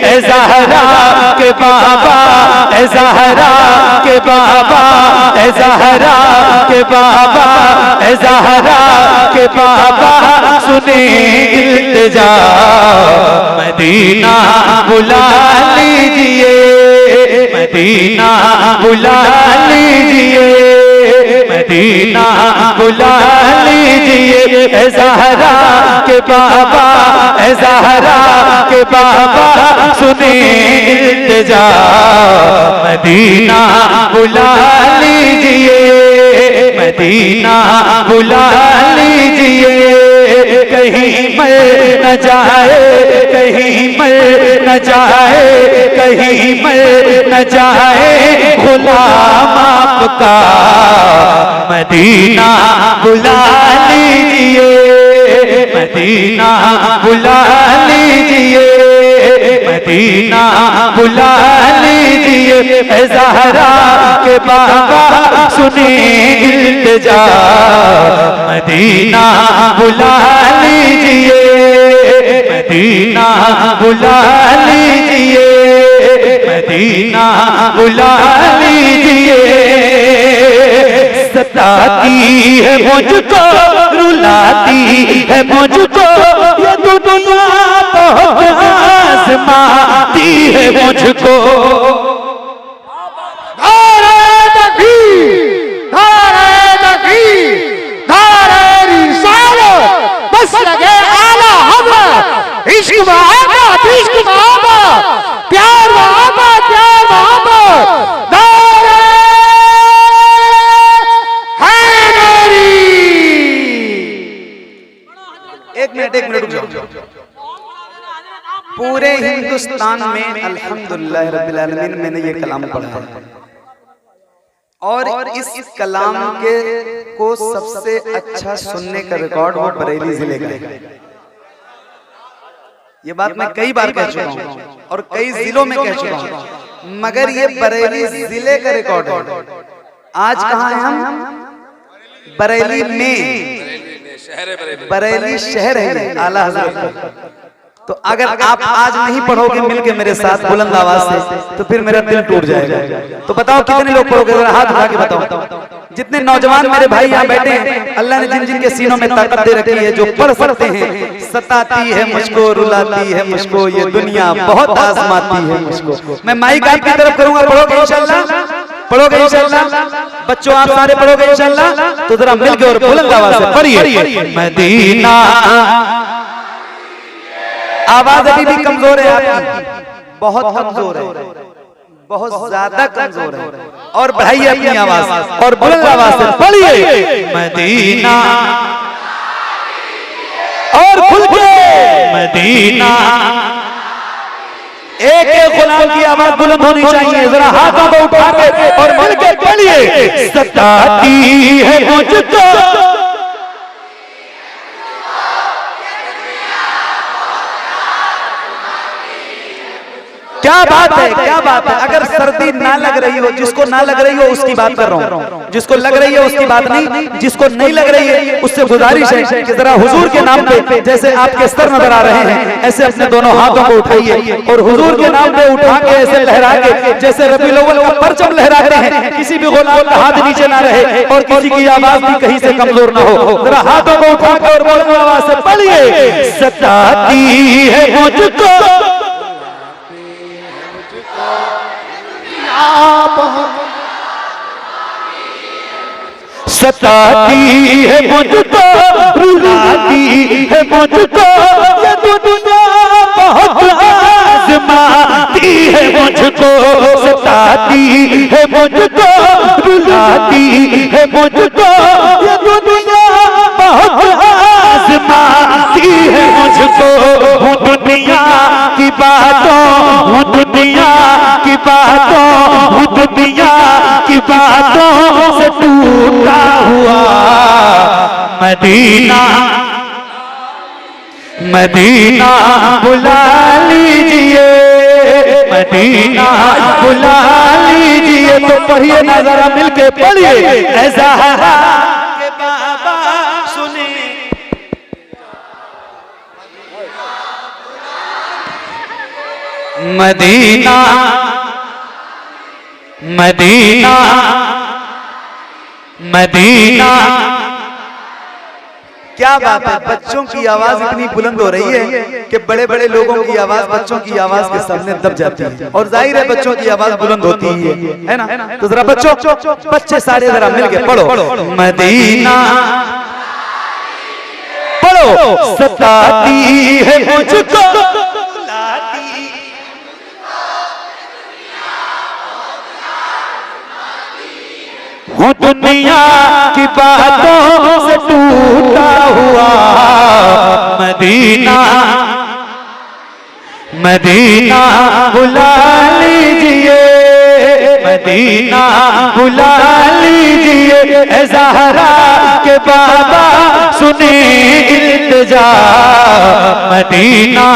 ए ज़हरा के बाबा, ए ज़हरा के बाबा, ए ज़हरा के बाबा, ए ज़हरा के बाबा सुने इल्तिजा, मदीना बुला लीजिए, मदीना बुला लीजिए, मदीना बुला लीजिए, ए ज़हरा के बाबा, ए ज़हरा के बाबा सुने इल्तिजा, मदीना बुला लीजिए, मदीना बुला लीजिए। कहीं मर न जाए, कहीं मर न जाए, कहीं मर न जाए गुलाम आपका, मदीना बुला लीजिए, मदीना बुला लीजिए, मदीना बुला लीजिए, ए ज़हरा के बाबा सुने इल्तिजा, मदीना बुला लीजिए, मदीना बुला लीजिए, मदीना बुला लीजिए। सताती है मुझको, रुलाती है मुझको, ये दुनिया बहुत आज़माती है मुझको। बस लगे आला हज़रत, इश्क मोहब्बत, इश्क मोहब्बत, प्यार मोहब्बत, प्यार मोहब्बत, दारे हैदरी। एक मिनट रुक जाओ। पूरे हिंदुस्तान में अल्हम्दुलिल्लाह रब्बिल आलमीन मैंने ये कलाम पढ़ा है, और इस कलाम के को सबसे अच्छा सुनने का रिकॉर्ड वो बरेली जिले का है। ये बात मैं कई बार कह चुका हूँ और कई जिलों में कह चुका हूँ, मगर ये बरेली जिले का रिकॉर्ड है। आज कहाँ हैं हम? बरेली में, बरेली शहर है आला हज़रत। तो अगर आप आज नहीं पढ़ोगे मिलके मेरे साथ बुलंद आवाज से, तो फिर मेरा दिल टूट जाएगा। तो बताओ कितने लोग पढ़ोगे, जरा हाथ उठा के बताओ। जितने नौजवान मेरे भाई यहाँ बैठे हैं, अल्लाह ने जिन जिन के सीनों में ताकत दे रखी है, जो पढ़ सकते हैं। सताती है मुझको, रुलाती है मुझको, ये दुनिया बहुत आजमाती है मुझको। मैं माइक आपकी तरफ करूंगा, पढ़ोगे इंशाल्लाह, पढ़ोगे इंशाल्लाह। बच्चों आप सारे पढ़ोगे इंशाल्लाह, तो जरा मिलके और बुलंद आवाज से पढ़िए। मदीना, आवाज अभी भी कमजोर है आपकी, बहुत कमजोर है, बहुत ज्यादा कमजोर है, और बढ़ाइए अपनी आवाज और बुलंद आवाज से पढ़िए। मदीना, और खुल के मदीना। एक एक गुलाम की आवाज बुलंद होनी चाहिए, जरा हाथों को उठा के और मिलके पढ़िए। सताती है मुझको, क्या बात है, क्या बात है। अगर सर्दी ना लग रही हो, जिसको ना लग रही हो उसकी बात कर रहा हूँ, जिसको लग रही है उसकी बात नहीं, जिसको नहीं लग रही है उससे गुजारिश है कि जरा हुजूर के नाम पे, जैसे आपके सर नजर आ रहे हैं, ऐसे अपने दोनों हाथों को उठाइए और हुजूर के नाम पे उठा के ऐसे लहरा के, जैसे रबीउल अव्वल का परचम लहराते हैं, किसी भी गुलाम का हाथ नीचे ना रहे और किसी की आवाज भी कहीं से कमजोर ना हो। जरा हाथों को उठा के और बुलंद आवाज से पढ़िए। सताती है मुझको, सताती है मुझको, रुलाती है मुझको, ये दुनिया बहुत आज़माती है मुझको। सताती है मुझको, रुलाती है मुझको, ये दुनिया बहुत आज़माती है मुझको। हूँ दुनिया की बातों, हूँ दुनिया की बातों, हूँ दुनिया की बातों से टूटा हुआ। मदीना, मदीना बुला लीजिए, मदीना बुला लीजिए। तो पढ़िए ना, जरा मिलके पढ़िए। ऐसा के बाबा सुने, मदीना मदीना मदीना। क्या बात है, बच्चों की आवाज इतनी बुलंद हो रही है कि बड़े बड़े लोगों की आवाज बच्चों की आवाज के सामने दब जाती है, और जाहिर है बच्चों की आवाज बुलंद होती ही है ना। तो जरा बच्चे सारे जरा मिलके पढ़ो, मदीना पढ़ो। सताती है मुझको हूँ दुनिया की बातों से टूटा हुआ। मदीना मदीना बुला लीजिए, मदीना बुला लीजिए। ए ज़हरा के बाबा सुने इल्तिजा, मदीना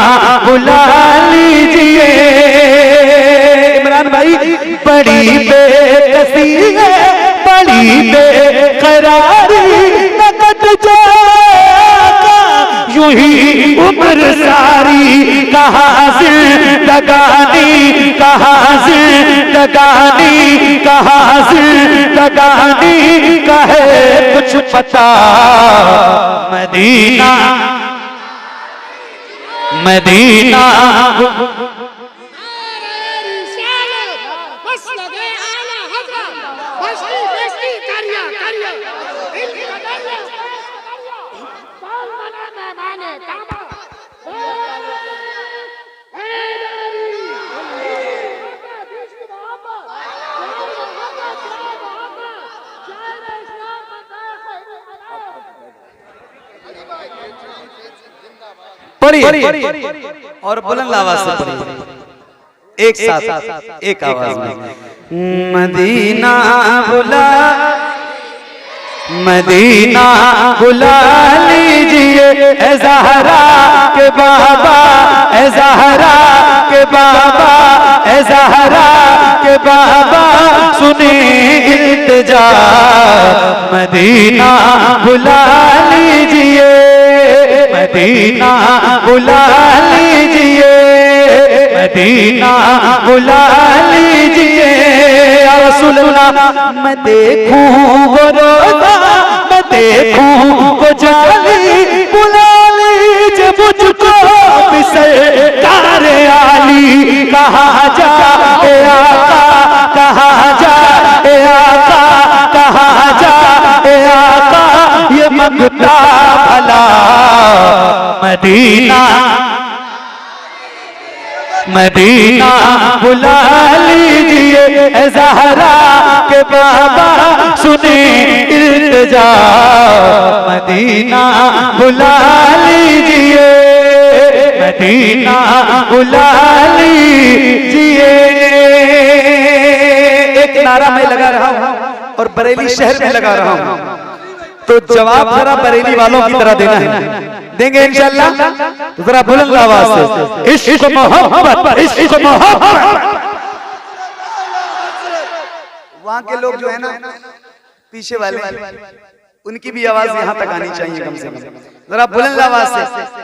बुला लीजिए। इमरान भाई बड़ी बेकसी है, बड़ी बेकरारी न कट जाएगा यूं ही उम्र सारी। कहाँ जिंदगानी कहाँ जिंदगानी कहाँ जिंदगानी का है कुछ पता। मदीना मदीना पढ़िए और बुलंद आवाज से पढ़िए, एक साथ एक आवाज में। मदीना बुला मदीना बुला लीजिए। ए ज़हरा के बाबा, ए ज़हरा के बाबा, ए ज़हरा के बाबा सुने इल्तिजा। मदीना बुला लीजिए, मदीना बुला लीजिए, मदीना बुला लीजिए। या रसूल अल्लाह मैं देखूं वो रोज़ा, मैं देखूं वो जाली, बुला लीजिए मुझको भी सरकार आली। कहाँ जाए आका, कहाँ जाए आका, कहाँ जाए आका ये मंगता भला। मदीना मदीना बुला लीजिए। ए ज़हरा के बाबा सुने इल्तिजा। मदीना बुला लीजिए, मदीना बुला लीजिए। एक नारा मैं लगा रहा हूं और बरेली शहर में लगा रहा हूं, तो जवाब जरा बरेली वालों की तरह देना है। देंगे इंशाअल्लाह? तो जरा बुलंद आवाज से इश्क मोहब्बत, इश्क मोहब्बत। वहां के लोग जो है ना पीछे वाले, उनकी भी आवाज यहाँ तक आनी चाहिए कम से कम। जरा बुलंद आवाज से।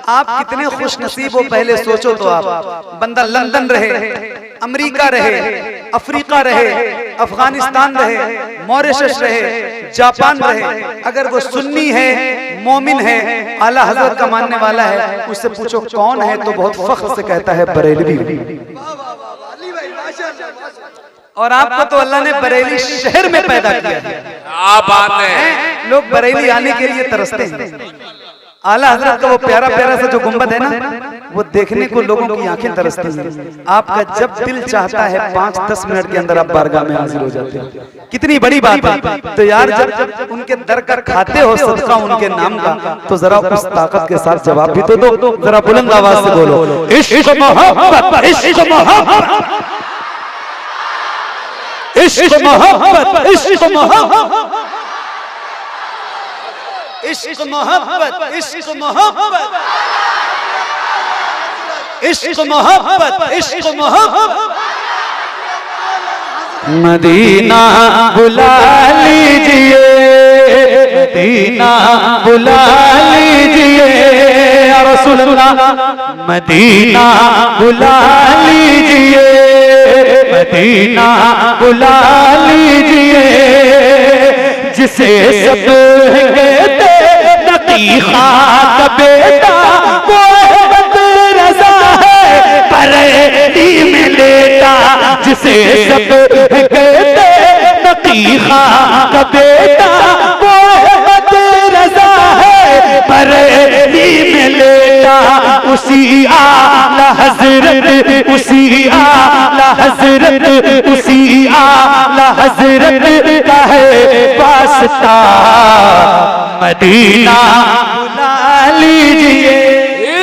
आप कितने खुश नसीब हो, पहले सोचो तो आप। बंदा लंदन रहे, अमेरिका रहे, अफ्रीका रहे, अफगानिस्तान रहे, मॉरिशस रहे, जापान रहे, अगर वो सुन्नी है, मोमिन है, आला हजरत का मानने वाला है, उससे पूछो कौन है तो बहुत फख्र से कहता है बरेलवी। और आपको तो अल्लाह ने बरेली शहर में पैदा किया है। बात है, लोग बरेली आने के लिए तरसते हैं। आला हजरत का वो प्यारा प्यारा सा जो गुंबद है ना, वो देखने को लोगों की आंखें तरसती हैं। आपका जब दिल चाहता है 5-10 मिनट के अंदर आप बारगाह में हाजिर हो जाते हैं। कितनी बड़ी बात है। तो यार जब उनके दर का खाते हो सदका उनके नाम का, तो जरा उस ताकत के साथ जवाब भी तो दो। जरा बुलंद आवाज से बोलो, इश्क मोहब्बत, इश्क मोहब्बत, इश्क मोहब्बत, इश्क मोहब्बत, इश्क मोहब्बत, इश्क मोहब्बत, इश्क मोहब्बत, इश्क मोहब्बत। मदीना बुला लीजिए, मदीना बुला लीजिए या रसूल अल्लाह, मदीना बुला लीजिए, मदीना बुला लीजिए, जिसे सब कहते नकी खाक बेटा वो रज़ा है बरेली में लेटा, जिसे सब कहते नकी खाक बेटा वो रज़ा है बरेली में लेटा, उसी आला हजरत, उसी आला हजरत, उसी आला हजरत का है वास्ता, मदीना बुला लीजिए।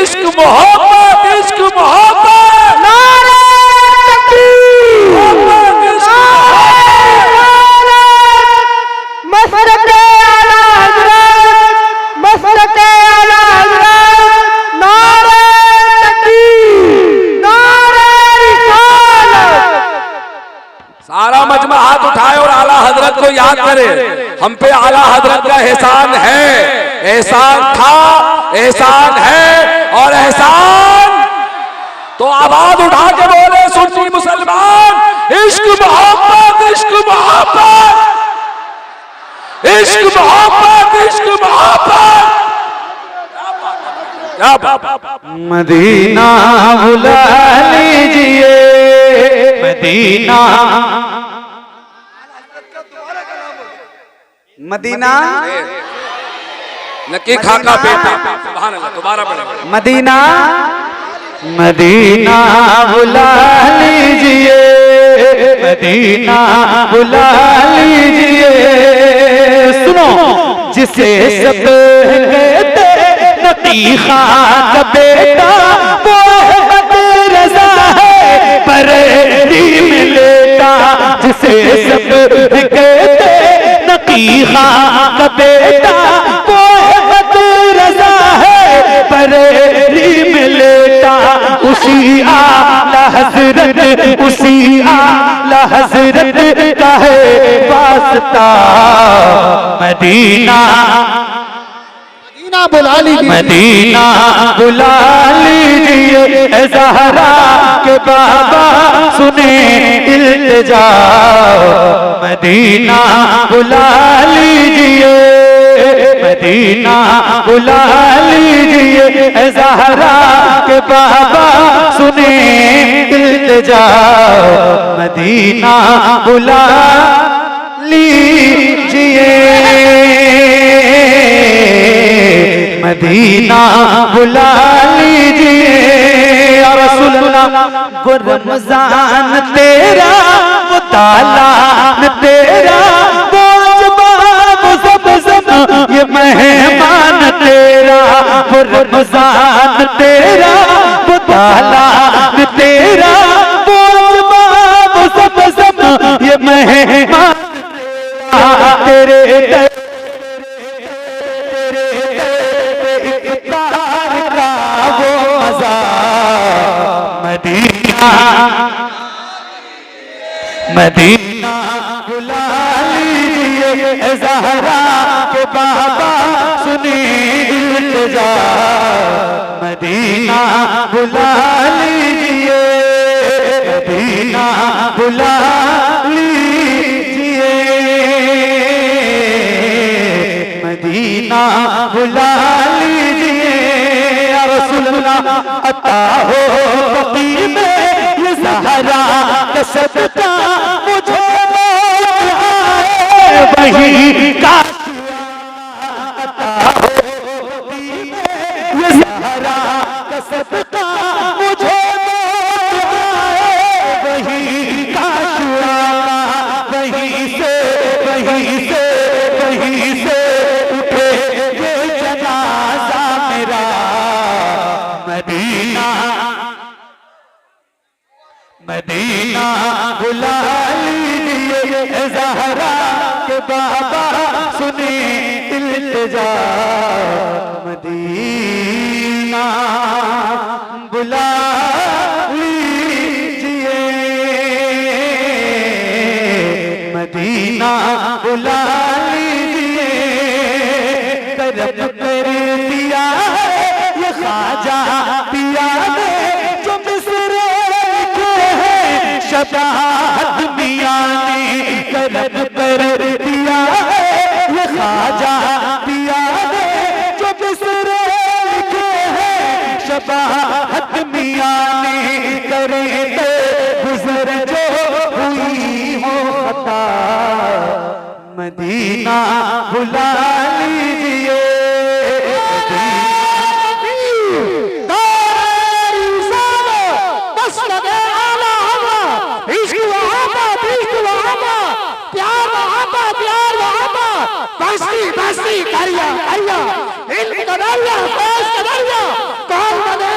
इश्क मोहब्बत, इश्क मोहब्बत, नारे तकबीर, मोहब्बत इश्क मसरत आला हज़रत, मसरत आला हज़रत, नारे तकबीर, नारे रिसालत। सारा मजमा हाथ उठाए और आला हजरत को याद करे। हम पे आला हजरत का एहसान है, एहसान था, एहसान है और एहसान तो आवाज उठा के बोले सुन्नी मुसलमान, इश्क मोहब्बत, इश्क मोहब्बत, इश्क मोहब्बत, इश्क मोहब्बत। क्या बात, मदीना बुला लीजिए, मदीना, मदीना नकी खाका बेटा, सुभान अल्लाह, दोबारा पढ़े, मदीना मदीना बुला लीजिए, मदीना बुला लीजिए, सुनो, जिसे सब कहते नकी खाक बेटा वो रज़ा है बरेली में लेटा, जिसे सब कहते नकी खाक बेटा वो रज़ा है बरेली में लेटा, उसी आला हजरत, उसी आला हजरत का है वास्ता, मदीना बुला लीजिए, मदीना बुला लीजिए, ज़हरा के बाबा सुने इल्तिजा, मदीना बुला लीजिए, मदीना बुला लीजिए, ज़हरा के बाबा सुने इल्तिजा, मदीना बुला लीजिए, मदीना बुला लीजिए या रसूल अल्लाह। वो रमजान तेरा, वो तालान तेरा, वो जवाब ज़म-ज़म ये मेहमान तेरा, वो रमजान तेरा, वो तालान तेरा, वो जवाब ज़म-ज़म ये मेहमान तेरे मदीना बुला लीजिए, ज़हरा के बाबा सुने इल्तिजा, मदीना बुला लीजिए, मदीना बुला लीजिए, मदीना बुला लीजिए या रसूल अल्लाह। अता हो बकी में ये ज़हरा का सदका मुझे वही का, अता हो बकी में ये ज़हरा का सदका मुझे वही का शुआरा, वहीं से वहीं से वहीं से उठे ये जनाजा मेरा, मदीना मदीना बुला लीजिए, ज़हरा के बाबा सुने इल्तिजा, मदीना बुला लीजिए, मदीना बुला लीजिए, करम कर दिया ये ख्वाजा पिया ने जो मिस्र के हैं शबाहत मियां ने, करम कर दिया ये ख्वाजा पिया ने जो मिस्र के हैं शबाहत मियां ने, करे गुजर जो हुई हो खता मदीना बुला लीजिए। बस्ती करिया इल्म का दरिया, फैज़ का दरिया, कौन बने